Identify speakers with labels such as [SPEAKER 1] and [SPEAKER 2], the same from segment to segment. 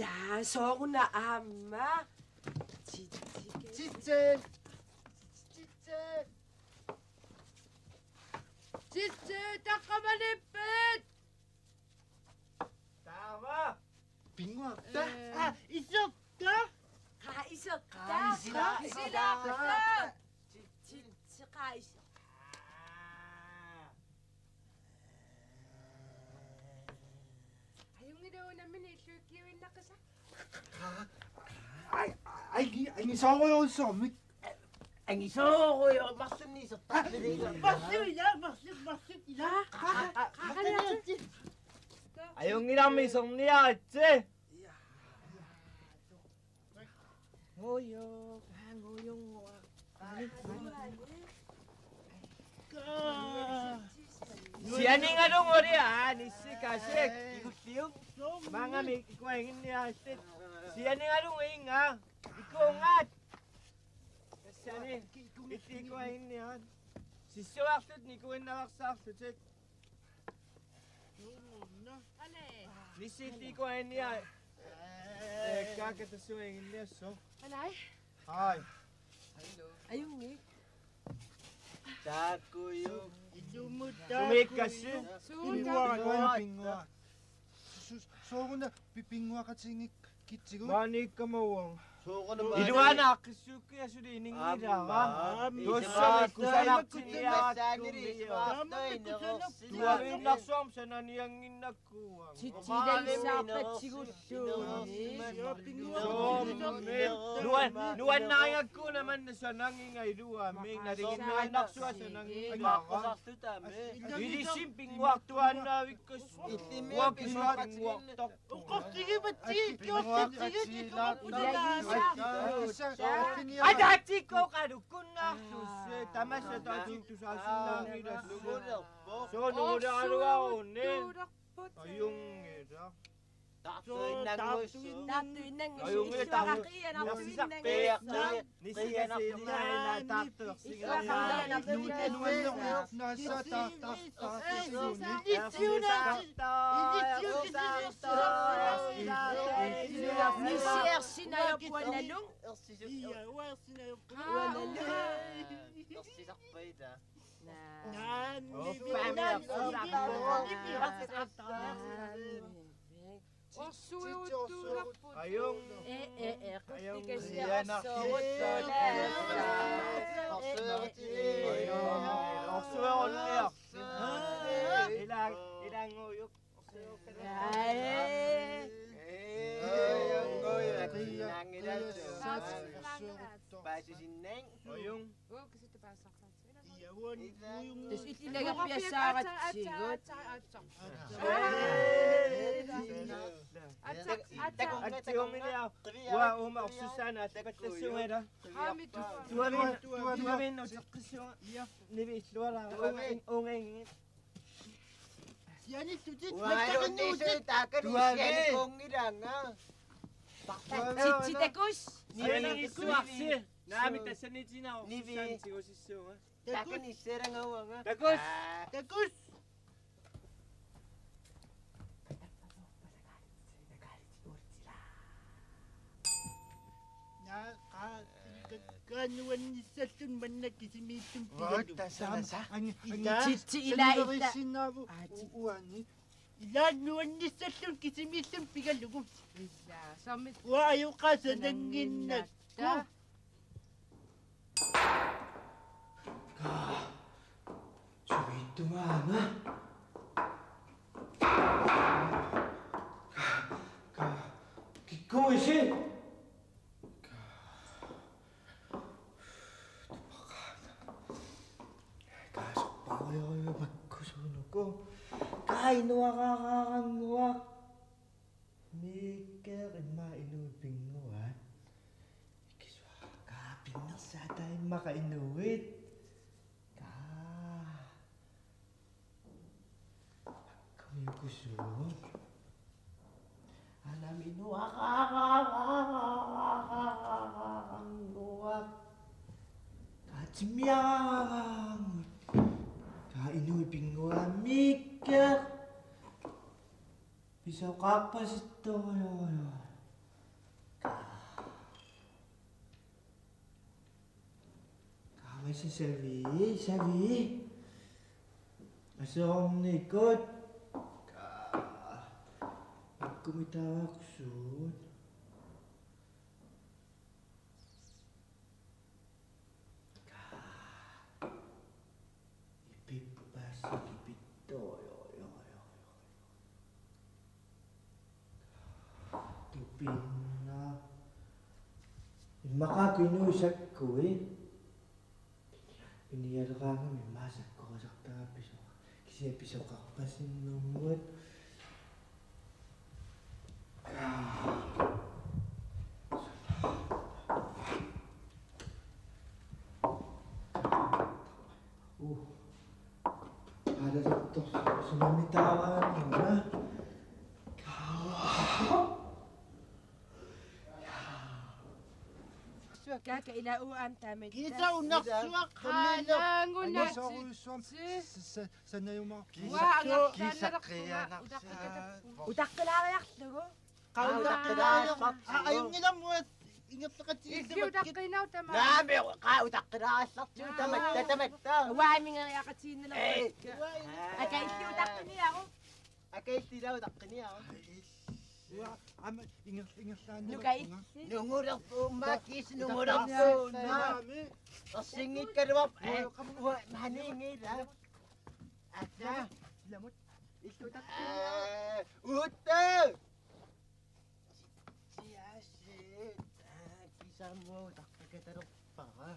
[SPEAKER 1] 야, 성훈아, 엄마.
[SPEAKER 2] 찌째.
[SPEAKER 1] 잠깐만 햇빛.
[SPEAKER 3] 나와.
[SPEAKER 2] 빙어 없다? 아, 있었다?
[SPEAKER 1] 가 있었다.
[SPEAKER 2] 가 있었다.
[SPEAKER 1] 가 있어.
[SPEAKER 2] Anh 서고요 썸.
[SPEAKER 3] Anh 서고요. 맞습니다.
[SPEAKER 2] 맞습니다.
[SPEAKER 3] 아영이랑 미성리야 있지? ngoyo sianing adong oria ni si kasek ikut tiung mga mi ikuengin niya sit sianing adong inga ikungat sianing ikuengin niya si suaksut ni kuwen nalaksaksit sit ni si ikuengin niya kakak suengin niya so
[SPEAKER 1] Anay?
[SPEAKER 3] Hi.
[SPEAKER 1] Ayungi.
[SPEAKER 3] Takuyo.
[SPEAKER 2] 이놈의
[SPEAKER 3] Sumikas yun.
[SPEAKER 2] 빙어. 서고나 빙어 같이 기지고.
[SPEAKER 3] Mani kamawang.
[SPEAKER 4] Sokono
[SPEAKER 3] Iduana kisuki asudi ningira ka. Dosa kusanak siya tuwawin naksom sa naniyang inakuwang.
[SPEAKER 1] 지지대 이사빠 지구쇼.
[SPEAKER 3] Nuwan nangag ko naman sa nangingay duwa. May naringin na nakswa sa nangingay ka. Hindi simping waktuan na wikas. Wak iswat wak tok. Ada tiko kadukun na suse tamas sa tajik tu sa sinang ida so nungod araw ni ayung ida ayung ida ni siya na tato ayung siya na ilang uyuk ayung
[SPEAKER 1] Terus itinaga piyasarat sigot.
[SPEAKER 3] At umiliyaw. Wa Susana takat sungai dah. Tuamin no takasyo. Nibis luara ongeng.
[SPEAKER 2] Yani tuji
[SPEAKER 1] 지지대구스.
[SPEAKER 3] Nilang isuaksi. Namin tasanit sinaw. Susan sigosisyo. Tagus.
[SPEAKER 2] Tagus. Kanuan ni Satun manak isimitum
[SPEAKER 1] 지지 이라 있다.
[SPEAKER 2] Ilanuan ni Satun kisimitum pigalugo.
[SPEAKER 1] 야, 섬이
[SPEAKER 2] Wa ayaw ka sa nanginat ko.
[SPEAKER 4] Dito mana? Kikoisin. Kasok pa kayo magkusunog ko. Kain nuwak. Mikir mainubing nuwan. Ikiswa kapin na sa tayo makainuwit. Kami kusog. Alamin nuwak. Kacimyang. Kainubing nuwan mikir. Bisa piso kapas ito. Kamay si Savi. Asam nikot. Kumitawag sud. Ipipasok ipito. Tupin na. Makakinusak ko Piniyaro ka nga, may masak ko sa tapis. Kasi pisok ka pa sinumot. Ada doktor sumamitawan mo na.
[SPEAKER 1] Kakailawan tayo.
[SPEAKER 2] Kisa unak suwak
[SPEAKER 1] Halang unak.
[SPEAKER 5] Sana yung mga
[SPEAKER 1] Utak ka lang ayak na ko.
[SPEAKER 2] Kaunak ka na. Ayaw nila mo. Ingat na kasi.
[SPEAKER 1] Isi utak ka na tama.
[SPEAKER 3] Nabi ako ka, utak ka na asak. Tamat.
[SPEAKER 1] Wami nga yakat sino lang. Ay kaya isi utak ka niya ako.
[SPEAKER 3] Akay tila utak ka niya.
[SPEAKER 5] ingat sana.
[SPEAKER 1] Luka isi.
[SPEAKER 3] Nungurang po, makis, nungurang po. Singit ka naman. Maningit ha. Asa?
[SPEAKER 5] Lamot.
[SPEAKER 3] Isutak ko. Utang! Siyasit. Kisa mo, takpagataro pa ka.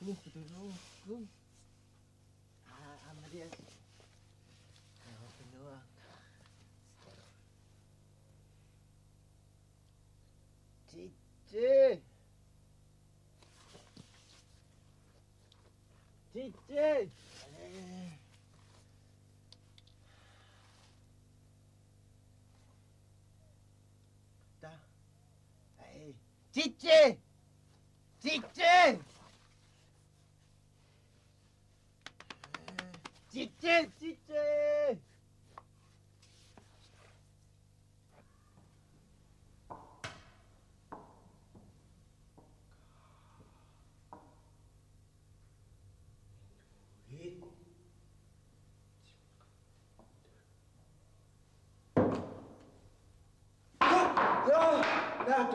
[SPEAKER 3] Tutulong. Amarias. Ako pinuwag. Chiche! Chiche! Ay. Chiche! Chiche! Chiche!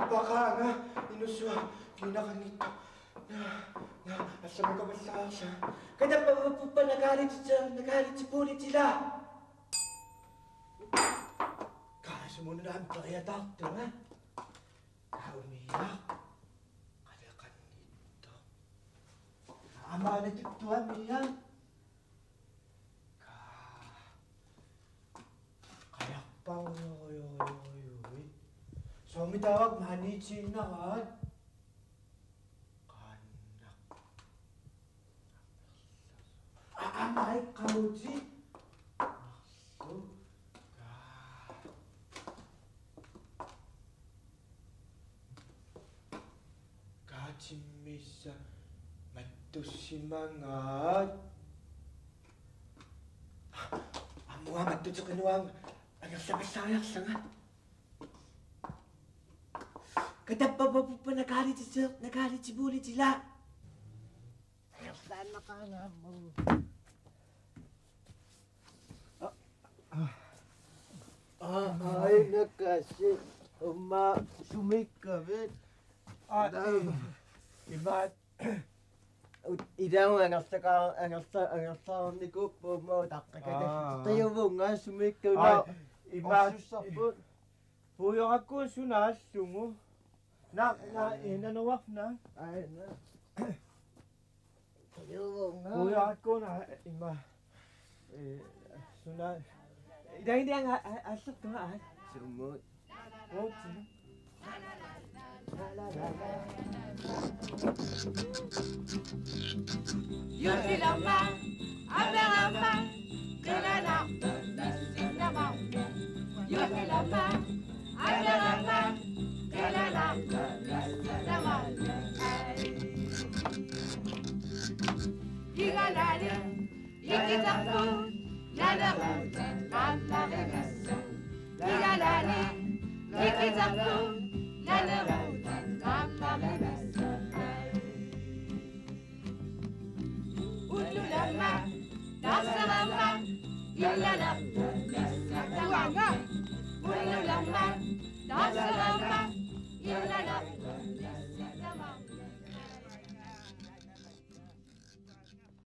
[SPEAKER 4] Baka nga, inuswa, pinakanito. Asa may kamasaya siya. Kaya pa nagalit si Pulit sila. Kaso muna na ang kaya doktor, ha? Umiyak. Kaya kanito. Ama na dito, umiyak. Kaya pang So, may tawag manitsin na ka. Kanak. Amay, kauji. Nakso. Kachimisa. Matusimangat. Amuha matusukinuang. Ano sa masayak sangat. Kada pa nagalit si Bulit sila.
[SPEAKER 3] Sana ka nga mo. Ay na kasi. Sumikabit.
[SPEAKER 4] Ibat.
[SPEAKER 3] Idang ang sa ni ko po mo takakata. Tayo mo nga sumikabit na.
[SPEAKER 4] Ibat.
[SPEAKER 3] Susapot.
[SPEAKER 4] Puyong ako sunas sungo. Nanawak na.
[SPEAKER 3] Ay na. Tayo mo nga.
[SPEAKER 4] Puyong ako na ima. Sunas. Hindi ang asok nga.
[SPEAKER 3] Sumot.
[SPEAKER 4] Oh, sino?
[SPEAKER 1] Yuki lama, aberama, kelana, nisik lama. Yuki lama, aberama, kelana, nisik lama. Yigalari, Likids Harpoon, la la routine, la la rémission. La la la, Likids Harpoon, la la routine, la la rémission. Ululama, Nasarama, Ilana, Ululama, Nasarama, Ilana.